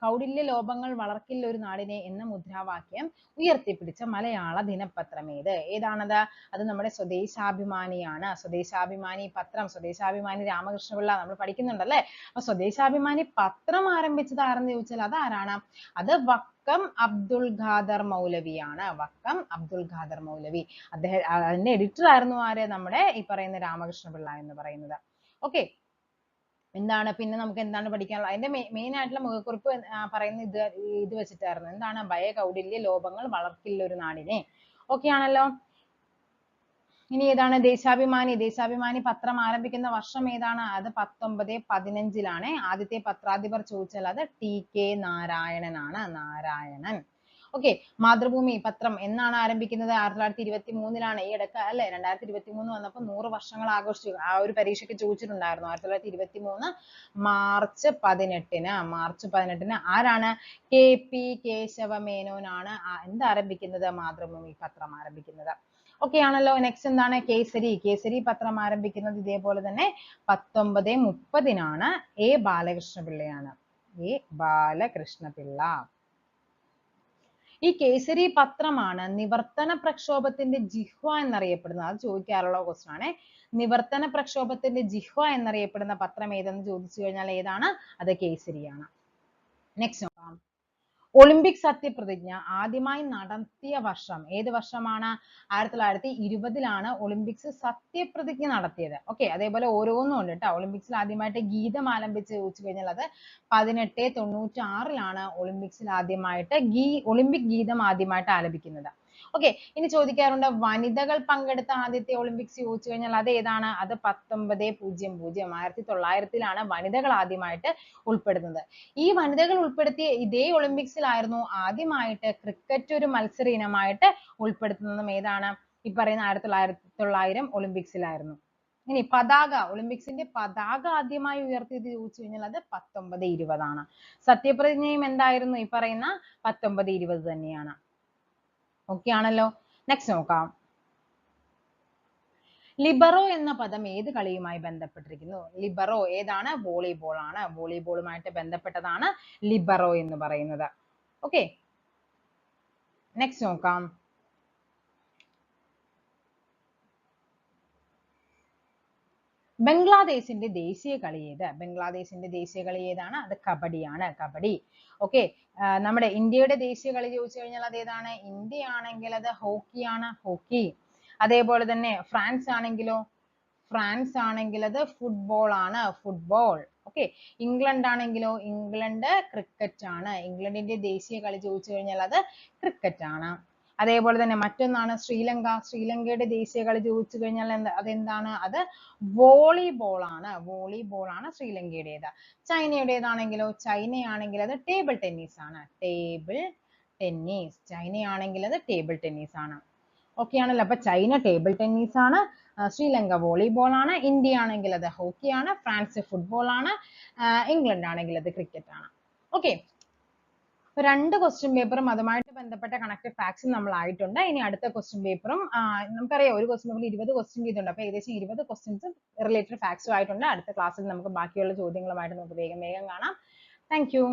കൗടില്യ ലോപങ്ങൾ വളർക്കില്ല ഒരു നാടിനെ എന്ന മുദ്രാവാക്യം ഉയർത്തിപ്പിടിച്ച മലയാള ദിനപത്രം ഏത്? ഏതാണത്? അത് നമ്മുടെ സ്വദേശാഭിമാനിയാണ്. സ്വദേശാഭിമാനി പത്രം, സ്വദേശാഭിമാനി രാമകൃഷ്ണപിള്ള നമ്മൾ പഠിക്കുന്നുണ്ടല്ലേ. അപ്പൊ സ്വദേശാഭിമാനി പത്രം ആരംഭിച്ചത് ആരെന്ന് ചോദിച്ചാൽ അത് ആരാണ്? അത് വക്കം അബ്ദുൽ ഖാദർ മൗലവിയാണ്. വക്കം അബ്ദുൽ ഖാദർ മൗലവി. അതിന്റെ എഡിറ്റർ ആയിരുന്നു ആര്? നമ്മുടെ ഈ പറയുന്ന രാമകൃഷ്ണപിള്ള എന്ന് പറയുന്നത്. ഓക്കെ, എന്താണ് പിന്നെ നമുക്ക് എന്താണ് പഠിക്കാനുള്ളത്? അതിന്റെ മെയിൻ ആയിട്ടുള്ള മുഖക്കുറിപ്പ് പറയുന്ന ഇത് വെച്ചിട്ടായിരുന്നു. എന്താണ്? ഭയകൗടില്യ ലോപങ്ങൾ വളർക്കില്ല ഒരു നാടിനെ. ഓക്കെ ആണല്ലോ. ഇനി ഏതാണ്? ദേശാഭിമാനി പത്രം ആരംഭിക്കുന്ന വർഷം ഏതാണ്? അത് 1915 ആദ്യത്തെ പത്രാധിപർ ചോദിച്ചാൽ അത് TK നാരായണനാണ്. നാരായണൻ. ഓക്കെ, മാതൃഭൂമി പത്രം എന്നാണ് ആരംഭിക്കുന്നത്? 1923 ഈ ഇടയ്ക്ക് അല്ലെ, 2023 വന്നപ്പോൾ 100 വർഷങ്ങൾ ആഘോഷിച്ചു. ആ ഒരു പരീക്ഷയ്ക്ക് ചോദിച്ചിട്ടുണ്ടായിരുന്നു. 1923 മാർച്ച് 18 ആരാണ്? KP കേശവമേനോനാണ് എന്ത് ആരംഭിക്കുന്നത്? മാതൃഭൂമി പത്രം ആരംഭിക്കുന്നത്. ഓക്കെ ആണല്ലോ. നെക്സ്റ്റ് എന്താണ്? കേസരി പത്രം ആരംഭിക്കുന്നത് ഇതേപോലെ തന്നെ 1930 A ബാലകൃഷ്ണപിള്ളയാണ്. A ബാലകൃഷ്ണപിള്ള. ഈ കേസരി പത്രമാണ് നിവർത്തന പ്രക്ഷോഭത്തിന്റെ ജിഹ്വ എന്നറിയപ്പെടുന്നത്. അത് ചോദിക്കാറുള്ള ക്വസ്റ്റ്യൻ ആണ്. നിവർത്തന പ്രക്ഷോഭത്തിന്റെ ജിഹ്വ എന്നറിയപ്പെടുന്ന പത്രം ഏതെന്ന് ചോദിച്ചു കഴിഞ്ഞാൽ ഏതാണ്? അത് കേസരിയാണ്. നെക്സ്റ്റ് നോക്കാം. ഒളിമ്പിക് സത്യപ്രതിജ്ഞ ആദ്യമായി നടത്തിയ വർഷം ഏത് വർഷമാണ്? 1920 ഒളിമ്പിക്സ് സത്യപ്രതിജ്ഞ നടത്തിയത്. ഓക്കെ, അതേപോലെ ഓരോന്നും ഉണ്ട് കേട്ടോ. ഒളിമ്പിക്സിൽ ആദ്യമായിട്ട് ഗീതം ആലപിച്ച് ചോദിച്ചു കഴിഞ്ഞാൽ അത് 1896 ഒളിമ്പിക്സിൽ ആദ്യമായിട്ട് ഒളിമ്പിക് ഗീതം ആദ്യമായിട്ട് ആലപിക്കുന്നത്. ഓക്കെ, ഇനി ചോദിക്കാറുണ്ട് വനിതകൾ പങ്കെടുത്ത ആദ്യത്തെ ഒളിമ്പിക്സ് ചോദിച്ചു കഴിഞ്ഞാൽ അത് ഏതാണ്? അത് 1900 1900 വനിതകൾ ആദ്യമായിട്ട് ഉൾപ്പെടുന്നത്. ഈ വനിതകൾ ഉൾപ്പെടുത്തിയ ഇതേ ഒളിമ്പിക്സിലായിരുന്നു ആദ്യമായിട്ട് ക്രിക്കറ്റ് ഒരു മത്സര ഇനമായിട്ട് ഉൾപ്പെടുത്തുന്നതും ഏതാണ്? ഈ പറയുന്ന 1900 ഒളിമ്പിക്സിലായിരുന്നു. ഇനി പതാക, ഒളിമ്പിക്സിന്റെ പതാക ആദ്യമായി ഉയർത്തിയത് ചോദിച്ചു കഴിഞ്ഞാൽ അത് 1920 സത്യപ്രതിജ്ഞയും എന്തായിരുന്നു? ഈ പറയുന്ന 1920 തന്നെയാണ്. ഓക്കെ ആണല്ലോ. നെക്സ്റ്റ് നോക്കാം. ലിബറോ എന്ന പദം ഏത് കളിയുമായി ബന്ധപ്പെട്ടിരിക്കുന്നു? ലിബറോ ഏതാണ്? വോളിബോൾ ആണ്. വോളിബോളുമായിട്ട് ബന്ധപ്പെട്ടതാണ് ലിബറോ എന്ന് പറയുന്നത്. ഓക്കെ, നെക്സ്റ്റ് നോക്കാം. ബംഗ്ലാദേശിന്റെ ദേശീയ കളി ഏത്? ബംഗ്ലാദേശിന്റെ ദേശീയ കളി ഏതാണ്? അത് കബഡിയാണ്. കബഡി. ഓക്കെ, നമ്മുടെ ഇന്ത്യയുടെ ദേശീയ കളി ചോദിച്ചു കഴിഞ്ഞാൽ അത് ഏതാണ്? ഇന്ത്യ ആണെങ്കിൽ അത് ഹോക്കിയാണ്. ഹോക്കി. അതേപോലെ തന്നെ ഫ്രാൻസ് ആണെങ്കിലോ? ഫ്രാൻസ് ആണെങ്കിൽ അത് ഫുട്ബോൾ ആണ്. ഫുട്ബോൾ. ഓക്കെ, ഇംഗ്ലണ്ട് ആണെങ്കിലോ? ഇംഗ്ലണ്ട് ക്രിക്കറ്റ് ആണ്. ഇംഗ്ലണ്ടിന്റെ ദേശീയ കളി ചോദിച്ചു കഴിഞ്ഞാൽ അത് ക്രിക്കറ്റ് ആണ്. അതേപോലെ തന്നെ മറ്റൊന്നാണ് ശ്രീലങ്ക. ശ്രീലങ്കയുടെ ദേശീയ കളി ചോദിച്ചു കഴിഞ്ഞാൽ അതെന്താണ്? അത് വോളിബോൾ ആണ്. വോളിബോൾ ആണ് ശ്രീലങ്കയുടേത്. ചൈനയുടേതാണെങ്കിലോ? ചൈനയാണെങ്കിൽ അത് ടേബിൾ ടെന്നീസ് ആണ്. Table tennis. ചൈനയാണെങ്കിൽ അത് ടേബിൾ ടെന്നീസ് ആണ്. ഓക്കെ ആണല്ലോ. അപ്പൊ ചൈന ടേബിൾ ടെന്നീസ് ആണ്, ശ്രീലങ്ക വോളിബോൾ ആണ്, ഇന്ത്യ ആണെങ്കിൽ അത് ഹോക്കി ആണ്, ഫ്രാൻസ് ഫുട്ബോൾ ആണ്, ഇംഗ്ലണ്ട് ആണെങ്കിൽ അത് ക്രിക്കറ്റ് ആണ്. ഓക്കെ, അപ്പൊ 2 ക്വസ്റ്റ്യൻ പേപ്പറും അതുമായിട്ട് ബന്ധപ്പെട്ട കണക്റ്റഡ് ഫാക്ട്സും നമ്മൾ ആയിട്ടുണ്ട്. ഇനി അടുത്ത ക്വസ്റ്റ്യൻ പേപ്പറും നമുക്കറിയാം ഒരു ക്വസ്റ്റ്യൻ പേപ്പറിൽ 20 ക്വസ്റ്റ്യൻ ചെയ്തിട്ടുണ്ട്. അപ്പൊ ഏകദേശം 20 ക്വസ്റ്റ്യൻസും റിലേറ്റഡ് ഫാക്ട്സും ആയിട്ടുണ്ട്. അടുത്ത ക്ലാസ്സിൽ നമുക്ക് ബാക്കിയുള്ള ചോദ്യങ്ങളുമായിട്ട് നമുക്ക് വേഗം കാണാം. Thank you.